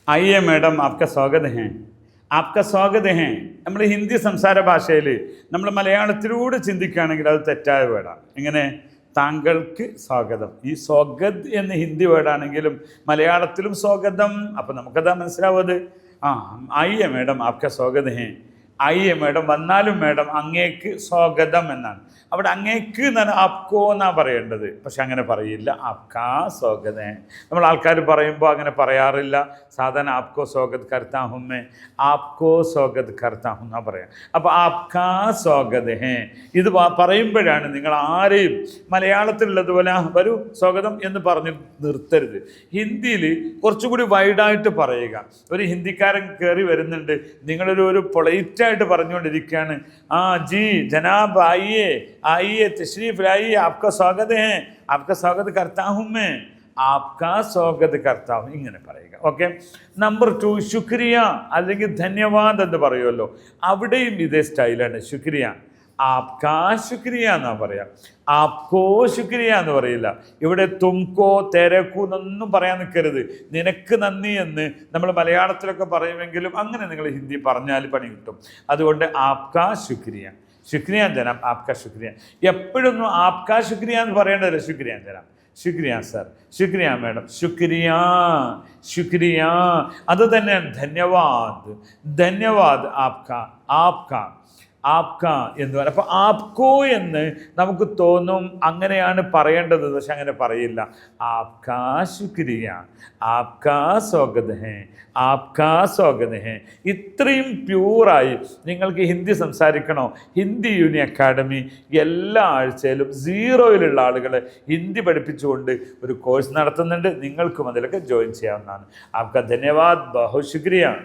आइए मैडम आपका स्वागत है आपका स्वागत है നമ്മൾ ഹിന്ദി സംസാര ഭാഷയിൽ നമ്മൾ മലയാളത്തിലൂടെ ചിന്തിക്കുകയാണെങ്കിൽ അത് തെറ്റായ വേർഡാണ്. എങ്ങനെ? താങ്കൾക്ക് സ്വാഗതം. ഈ സ്വാഗത് എന്ന് ഹിന്ദി വേർഡാണെങ്കിലും മലയാളത്തിലും സ്വാഗതം. അപ്പം നമുക്കതാ മനസ്സിലാവുന്നത്. ആയിയെ മേഡം ആപ്ക സ്വാഗത് ഹേ, ആയിയെ മേഡം, വന്നാലും മേഡം അങ്ങേക്ക് സ്വാഗതം എന്നാണ്. അവിടെ അങ്ങേക്ക് എന്നാണ് ആപ്കോ എന്നാണ് പറയേണ്ടത്. പക്ഷെ അങ്ങനെ പറയില്ല, ആപ്കാ സ്വാഗത് ഹേ. നമ്മൾ ആൾക്കാർ പറയുമ്പോൾ അങ്ങനെ പറയാറില്ല. സാധാരണ ആപ്കോ സ്വാഗത് കർത്താ ഹും മേ, ആപ്കോ സ്വാഗത് കർത്താ ഹും എന്നാണ് പറയാം. അപ്പോൾ ആപ്കാ സ്വാഗത് ഹേ ഇത് പറയുമ്പോഴാണ് നിങ്ങൾ ആരെയും മലയാളത്തിലുള്ളതുപോലെ വരൂ സ്വാഗതം എന്ന് പറഞ്ഞ് നിർത്തരുത്. ഹിന്ദിയിൽ കുറച്ചുകൂടി വൈഡായിട്ട് പറയുക. ഒരു ഹിന്ദിക്കാരൻ കയറി വരുന്നുണ്ട്, നിങ്ങളൊരു പൊളൈറ്റായിട്ട് പറഞ്ഞുകൊണ്ടിരിക്കുകയാണ്. ജി ജനാബ് ആയിയെ आइए तशरीफ लाइए, आपका स्वागत है, आपका स्वागत करता हूँ मैं, आपका स्वागत करता हूँ ഇങ്ങനെ പറയുക. ഓക്കെ. നമ്പർ 2 ശുക്രിയ അല്ലെങ്കിൽ ധന്യവാദ് എന്ന് പറയുമല്ലോ, അവിടെയും ഇതേ സ്റ്റൈലാണ്. ശുക്രിയ, ആപ്കാ ശുക്രിയ എന്നാണ് പറയാം. ആപ്കോ ശുക്രിയ എന്ന് പറയില്ല. ഇവിടെ തുംകോ തെരക്കു എന്നൊന്നും പറയാൻ നിൽക്കരുത്. നിനക്ക് നന്ദി എന്ന് നമ്മൾ മലയാളത്തിലൊക്കെ പറയുമെങ്കിലും അങ്ങനെ നിങ്ങൾ ഹിന്ദി പറഞ്ഞാൽ പണി കിട്ടും. അതുകൊണ്ട് ആപ്കാ ശുക്രിയ, ശുക്രിയ ജനാബ്, ആപ്കാ ശുക്രിയ. എപ്പോഴൊന്നും ആപ്കാ ശുക്രിയ എന്ന് പറയേണ്ടതില്ല. ശുക്രിയ ജനാബ്, ശുക്രിയ സർ, ശുക്രിയ മാഡം, ശുക്രിയ ശുക്രിയ. അത് തന്നെയാണ് ധന്യവാദ്. ധന്യവാദ് ആപ്കാ, ആപ്കാ ആപ്ക എന്ന് പറയും. അപ്പോൾ ആപ്കോ എന്ന് നമുക്ക് തോന്നും അങ്ങനെയാണ് പറയേണ്ടത്, പക്ഷെ അങ്ങനെ പറയില്ല. ആപ്കാ ശുക്രിയ, ആപ്കാ സ്വാഗത് ഹേ, ആപ്കാ സ്വാഗത് ഹേ. ഇത്രയും പ്യൂറായി നിങ്ങൾക്ക് ഹിന്ദി സംസാരിക്കണോ? ഹിന്ദി യൂണി അക്കാഡമി എല്ലാ ആഴ്ചയിലും 0-ലുള്ള ആളുകളെ ഹിന്ദി പഠിപ്പിച്ചുകൊണ്ട് ഒരു കോഴ്സ് നടത്തുന്നുണ്ട്. നിങ്ങൾക്കും അതിലൊക്കെ ജോയിൻ ചെയ്യാവുന്നതാണ്. ആപ്കാ ധന്യവാദ്, ബഹു ശുക്രിയ.